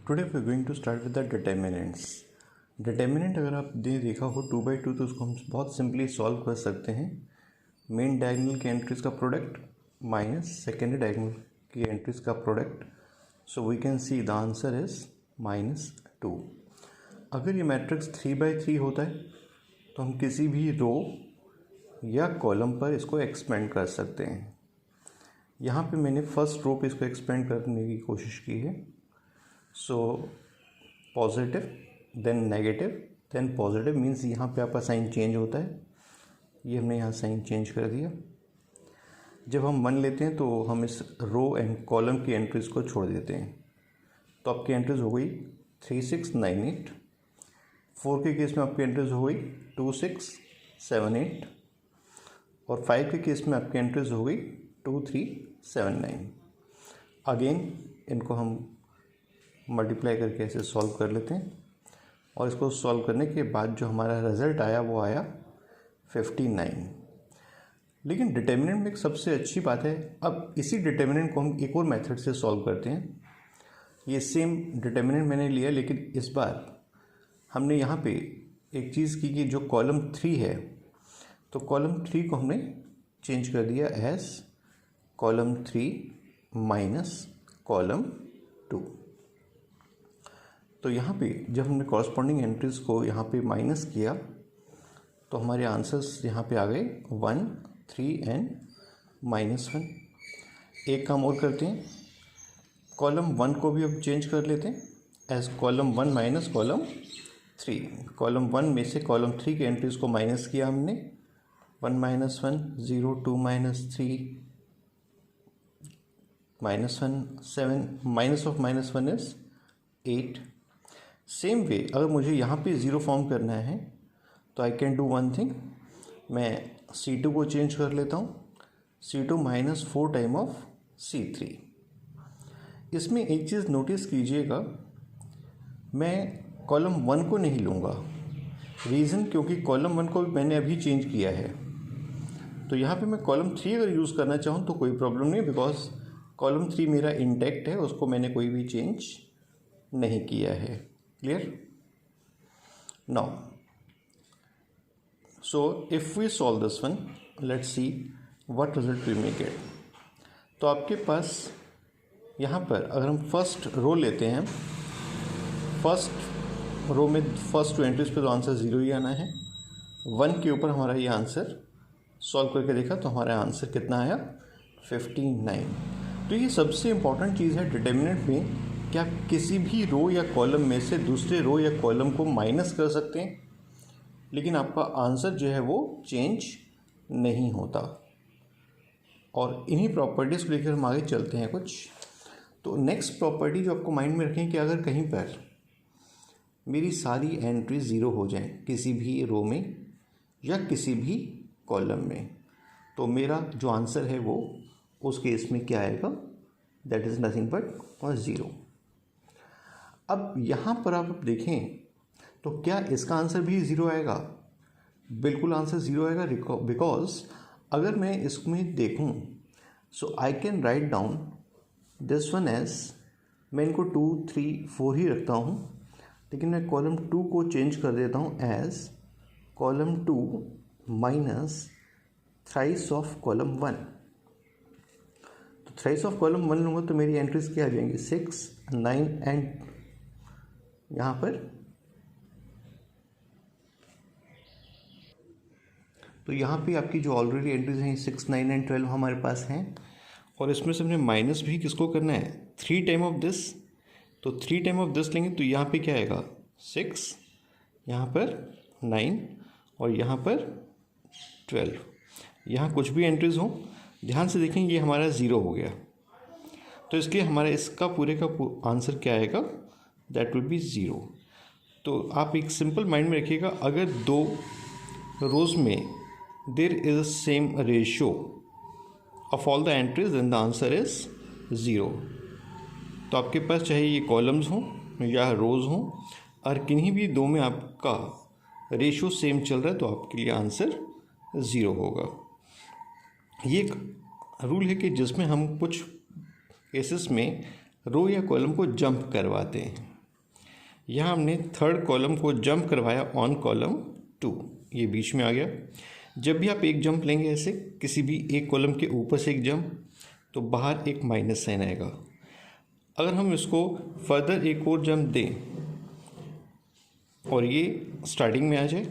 Today we are going to start with the determinants. Determinant अगर आप देखा हो 2/2 तो उसको हम बहुत सिंपली सॉल्व कर सकते हैं। मेन डायगोनल की एंट्रीज का प्रोडक्ट माइनस सेकेंडरी डायगोनल की एंट्रीज का product, so we can see the answer is -2। अगर ये मैट्रिक्स 3/3 होता है तो हम किसी भी रो या कॉलम पर इसको एक्सपेंड कर सकते हैं। यहाँ पे मैंने फर्स्ट रो पे इसको एक्सपेंड करने की कोशिश की है। So positive then negative then positive means यहाँ पे आपका साइन चेंज होता है। ये हमने यहाँ साइन चेंज कर दिया। जब हम 1 लेते हैं तो हम इस रो एंड कॉलम की एंट्रीज को छोड़ देते हैं, तो आपकी एंट्रीज हो गई 3 6 9 8। 4 के केस में आपकी एंट्रीज हो गई 2 6 7 8 और 5 के केस में आपकी एंट्रीज हो गई 2 3 7 9। अगेन इनको हम मल्टीप्लाई करके ऐसे सॉल्व कर लेते हैं और इसको सॉल्व करने के बाद जो हमारा रिजल्ट आया वो आया 59। लेकिन डिटर्मिनेंट में एक सबसे अच्छी बात है, अब इसी डिटर्मिनेंट को हम एक और मेथड से सॉल्व करते हैं। ये सेम डिटर्मिनेंट मैंने लिया, लेकिन इस बार हमने यहाँ पे एक चीज़ की कि जो कॉलम 3 है तो कॉलम 3 को हमने चेंज कर दिया एज कॉलम 3 माइनस कॉलम 2। तो यहाँ पे जब हमने कॉरस्पॉन्डिंग एंट्रीज को यहाँ पे माइनस किया तो हमारे आंसर्स यहाँ पे आ गए 1 3 एंड -1। एक काम और करते हैं, कॉलम 1 को भी अब चेंज कर लेते हैं as column 1 minus column 3। Column 1 में से कॉलम 3 के एंट्रीज को माइनस किया हमने, 1 -1 0 2 -3 -1 7 minus of -1 is 8। Same way अगर मुझे यहाँ पे 0 फॉर्म करना है तो I can do one thing, मैं C2 को चेंज कर लेता हूँ, C2 -4 टाइम ऑफ C3। इसमें एक चीज़ नोटिस कीजिएगा, मैं कॉलम 1 को नहीं लूँगा। रीज़न क्योंकि कॉलम 1 को मैंने अभी चेंज किया है, तो यहाँ पे मैं कॉलम 3 अगर यूज़ करना चाहूँ तो कोई प्रॉब्लम नहीं, बिकॉज कॉलम 3 मेरा इंटैक्ट है, उसको मैंने कोई भी चेंज नहीं किया है। Clear? Now so if we solve this one, let's see what result we may get। तो आपके पास यहाँ पर अगर हम फर्स्ट रो लेते हैं, फर्स्ट रो में फर्स्ट 2 एंट्रीज पे तो आंसर 0 ही आना है। 1 के ऊपर हमारा ये आंसर सॉल्व करके देखा तो हमारा आंसर कितना आया 59। तो ये सबसे इम्पॉर्टेंट चीज़ है डिटर्मिनेंट में कि आप किसी भी रो या कॉलम में से दूसरे रो या कॉलम को माइनस कर सकते हैं, लेकिन आपका आंसर जो है वो चेंज नहीं होता। और इन्हीं प्रॉपर्टीज़ को लेकर हम आगे चलते हैं कुछ। तो नेक्स्ट प्रॉपर्टी जो आपको माइंड में रखें कि अगर कहीं पर मेरी सारी एंट्री 0 हो जाएं किसी भी रो में या किसी भी कॉलम में, तो मेरा जो आंसर है वो उस केस में क्या आएगा, दैट इज़ नथिंग बट 0। अब यहाँ पर आप देखें तो क्या इसका आंसर भी 0 आएगा? बिल्कुल आंसर 0 आएगा, बिकॉज अगर मैं इसमें देखूं so I can write down this one as, मैं इनको 2 3 4 ही रखता हूं, लेकिन मैं कॉलम 2 को चेंज कर देता हूं as column 2 minus thrice of column 1। तो थ्राइस ऑफ कॉलम 1 लूँगा तो मेरी एंट्रीज क्या आ जाएंगी 6 9 एंड यहाँ पर, तो यहाँ पे आपकी जो ऑलरेडी एंट्रीज हैं 6 9 एंड 12 हमारे पास हैं, और इसमें से हमने माइनस भी किसको करना है 3 टाइम ऑफ दिस। तो 3 टाइम ऑफ दिस लेंगे तो यहाँ पे क्या आएगा 6, यहाँ पर 9 और यहाँ पर 12। यहाँ कुछ भी एंट्रीज हो ध्यान से देखें, ये हमारा 0 हो गया, तो इसलिए हमारा इसका पूरे का आंसर क्या आएगा, दैट विल बी 0। तो आप एक सिंपल माइंड में रखिएगा, अगर 2 रोज में there is a same ratio of all the entries then the answer is 0। तो आपके पास चाहे ये कॉलम्स हों या रोज़ हों, और किन्हीं भी 2 में आपका रेशियो सेम चल रहा है तो आपके लिए आंसर 0 होगा। ये एक रूल है कि जिसमें हम कुछ केसेस में रो या कॉलम को जंप करवाते हैं। यहाँ हमने थर्ड कॉलम को जंप करवाया ऑन कॉलम 2, ये बीच में आ गया। जब भी आप एक जंप लेंगे ऐसे किसी भी एक कॉलम के ऊपर से एक जंप, तो बाहर एक माइनस साइन आएगा। अगर हम इसको फर्दर एक और जंप दें और ये स्टार्टिंग में आ जाए,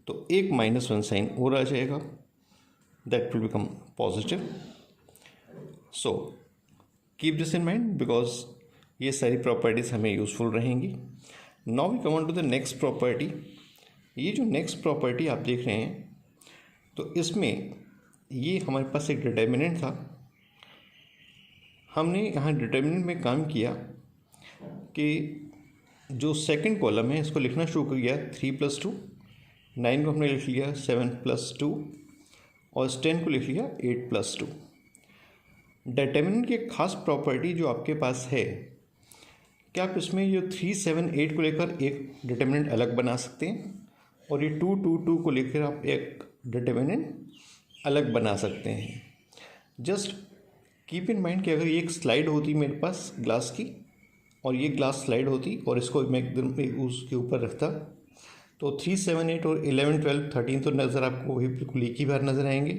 तो एक -1 साइन और आ जाएगा, that will become positive. So keep this in mind because ये सारी प्रॉपर्टीज़ हमें यूज़फुल रहेंगी। Now we come on to the next property. ये जो नेक्स्ट प्रॉपर्टी आप देख रहे हैं, तो इसमें ये हमारे पास एक डिटर्मिनेंट था। हमने यहाँ डिटर्मिनेंट में काम किया कि जो सेकंड कॉलम है इसको लिखना शुरू कर दिया 3 + 2, 9 को हमने लिख लिया 7 + 2 और 10 को लिख लिया 8 + 2। डिटर्मिनेंट की एक खास प्रॉपर्टी जो आपके पास है कि आप इसमें ये 3, 7, 8 को लेकर एक डिटर्मिनेंट अलग बना सकते हैं और ये 2, 2, 2 को लेकर आप एक डिटर्मिनेंट अलग बना सकते हैं। जस्ट कीप इन माइंड कि अगर ये एक स्लाइड होती मेरे पास ग्लास की और ये ग्लास स्लाइड होती और इसको मैं एकदम उसके ऊपर रखता, तो 3, 7, 8 और 11, 12, 13 तो नज़र आपको वही बिल्कुल एक ही बार नज़र आएंगे,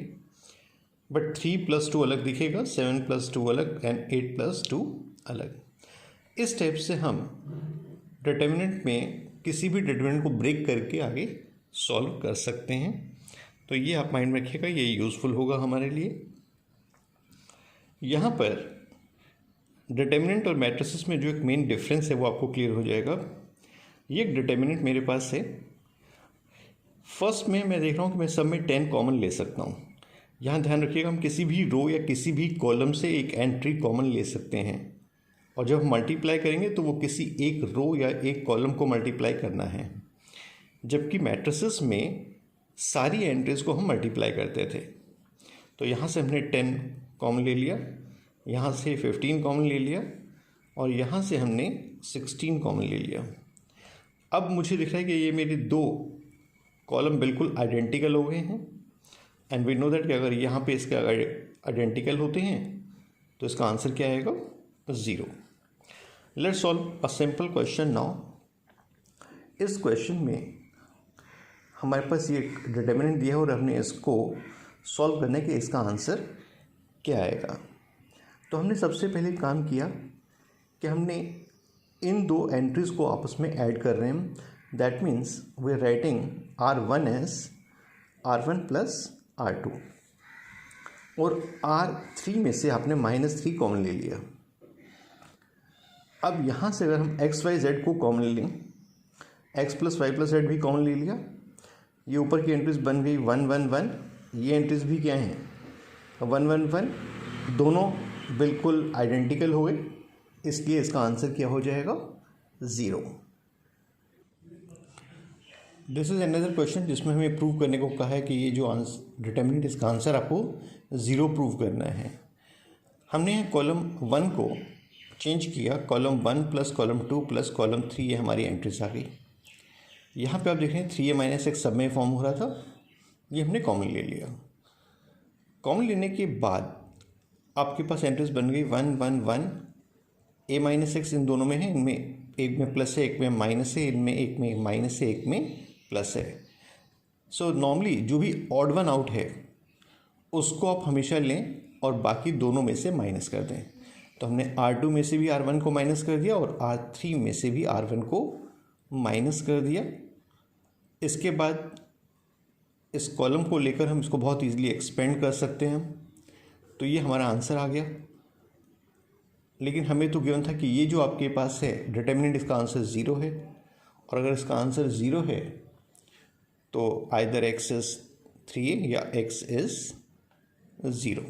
बट 3 + 2 अलग दिखेगा, 7 + 2 अलग एंड 8 + 2 अलग। इस टाइप से हम डिटर्मिनेंट में किसी भी डिटर्मिनेंट को ब्रेक करके आगे सॉल्व कर सकते हैं। तो ये आप माइंड में रखिएगा, ये यूज़फुल होगा हमारे लिए। यहाँ पर डिटर्मिनेंट और मैट्रिसेस में जो एक मेन डिफरेंस है वो आपको क्लियर हो जाएगा। ये एक डिटर्मिनेंट मेरे पास है, फर्स्ट में मैं देख रहा हूँ कि मैं सब में 10 कॉमन ले सकता हूँ। यहाँ ध्यान रखिएगा, हम किसी भी रो या किसी भी कॉलम से एक एंट्री कॉमन ले सकते हैं और जब हम मल्टीप्लाई करेंगे तो वो किसी एक रो या एक कॉलम को मल्टीप्लाई करना है, जबकि मैट्रिसेस में सारी एंट्रीज को हम मल्टीप्लाई करते थे। तो यहाँ से हमने 10 कॉमन ले लिया, यहाँ से 15 कॉमन ले लिया और यहाँ से हमने 16 कॉमन ले लिया। अब मुझे दिख रहा है कि ये मेरे दो कॉलम बिल्कुल आइडेंटिकल हो गए हैं एंड वी नो दैट कि अगर यहाँ पे इसके आइडेंटिकल होते हैं तो इसका आंसर क्या आएगा? 0। Let's solve a simple question now. इस क्वेश्चन में हमारे पास ये डिटर्मिनेंट दिया है और हमने इसको सॉल्व करने के इसका आंसर क्या आएगा। तो हमने सबसे पहले काम किया कि हमने इन दो एंट्रीज़ को आपस में ऐड कर रहे हैं। That means we are writing R1 as R1 + R2 और R3 में से आपने -3 कॉमन ले लिया। अब यहाँ से अगर हम x, y, z को कॉमन ले लें, x + y + z भी कॉमन ले लिया, ये ऊपर की एंट्रीज बन गई 1, 1, 1, ये एंट्रीज भी क्या हैं 1, 1, 1, दोनों बिल्कुल आइडेंटिकल हो गए, इसलिए इसका आंसर क्या हो जाएगा? 0। दिस इज अनदर क्वेश्चन जिसमें हमें प्रूव करने को कहा है कि ये जो डिटर्मिनेंट इसका आंसर आपको 0 प्रूव करना है। हमने कॉलम 1 को चेंज किया, कॉलम 1 + कॉलम 2 + कॉलम 3, ये हमारी एंट्रीज आ गई। यहाँ पे आप देख रहे हैं 3a - x सब में फॉर्म हो रहा था, ये हमने कॉमन ले लिया। कॉमन लेने के बाद आपके पास एंट्रीज बन गई 1, 1, 1, a - x इन दोनों में है, इनमें एक में प्लस है, एक में माइनस है, इनमें एक में माइनस है, एक में प्लस है। सो नॉर्मली जो भी ऑड वन आउट है उसको आप हमेशा लें और बाकी दोनों में से माइनस कर दें। तो हमने R2 में से भी R1 को माइनस कर दिया और R3 में से भी R1 को माइनस कर दिया। इसके बाद इस कॉलम को लेकर हम इसको बहुत इजीली एक्सपेंड कर सकते हैं। तो ये हमारा आंसर आ गया। लेकिन हमें तो गिवन था कि ये जो आपके पास है डिटर्मिनेंट, इसका आंसर 0 है और अगर इसका आंसर 0 है तो आइदर x इज 3a या x is 0।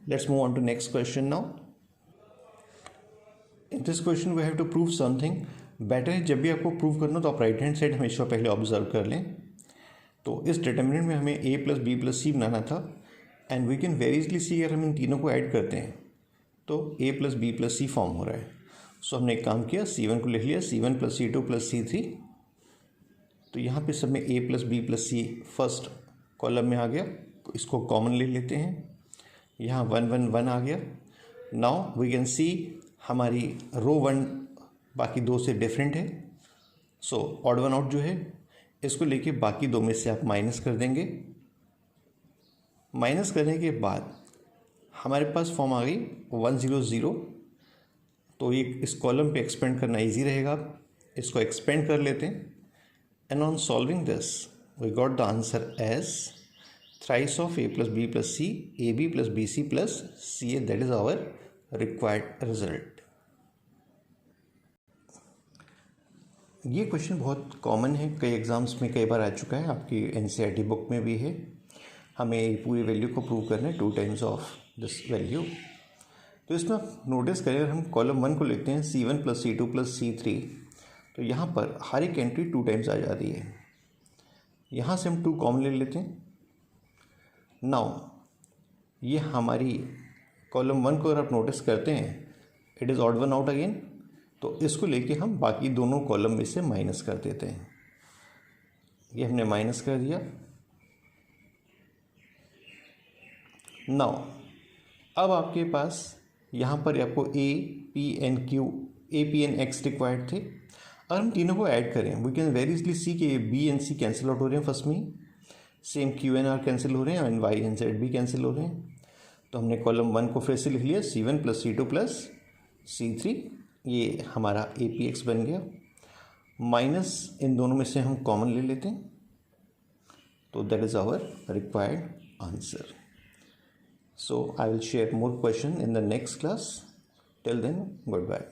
Let's move on to next question now. In this question we have to prove something. Better है जब भी आपको प्रूव करना तो आप राइट हैंड साइड हमेशा पहले ऑब्जर्व कर लें। तो इस डिटर्मिनेंट में हमें a + b + c बनाना था and we can very easily see अगर हम इन तीनों को ऐड करते हैं तो a + b + c फॉर्म हो रहा है। सो हमने एक काम किया, c1 को लिख लिया, c1 + c2 + c3। तो यहाँ पे सब में a + b + c first column में आ गया, तो इसको कॉमन ले लेते हैं। यहाँ 1, 1, 1 आ गया। नाउ वी कैन सी हमारी रो 1 बाकी दो से डिफरेंट है। सो ऑड वन आउट जो है इसको लेके बाकी दो में से आप माइनस कर देंगे। माइनस करने के बाद हमारे पास फॉर्म आ गई 100। तो ये इस कॉलम पे एक्सपेंड करना इजी रहेगा, इसको एक्सपेंड कर लेते हैं। And on solving this we got the answer as thrice of a plus b plus c, ab plus bc plus ca, that is our required result। ये क्वेश्चन बहुत common है, कई एग्जाम्स में कई बार आ चुका है, आपकी एनसीईआरटी बुक में भी है। हमें पूरी वैल्यू को प्रूव करना है 2 टाइम्स ऑफ दिस वैल्यू। तो इसमें आप नोटिस करें, अगर हम कॉलम 1 को लिखते हैं c1 plus c2 plus c3, तो यहाँ पर हर एक एंट्री 2 टाइम्स आ जाती है। यहाँ से हम 2 कॉमन ले लेते हैं। नाउ ये हमारी कॉलम 1 को अगर आप नोटिस करते हैं, it is odd one out again, तो इसको लेके हम बाकी दोनों कॉलम में से माइनस कर देते हैं। ये हमने माइनस कर दिया। नाउ अब आपके पास यहाँ पर आपको A P and X required थे। अगर हम तीनों को ऐड करें, we can very easily see कि B and C cancel out हो रहे हैं फर्स्ट में ही, same Q and R cancel हो रहे हैं, एंड वाई एन जेड भी कैंसिल हो रहे हैं। तो हमने कॉलम 1 को फिर से लिख लिया c1 plus c2 plus c3, ये हमारा ए पी एक्स बन गया। माइनस इन दोनों में से हम कॉमन ले लेते हैं, तो that is our required answer. So I will share more question in the next class. Till then, goodbye.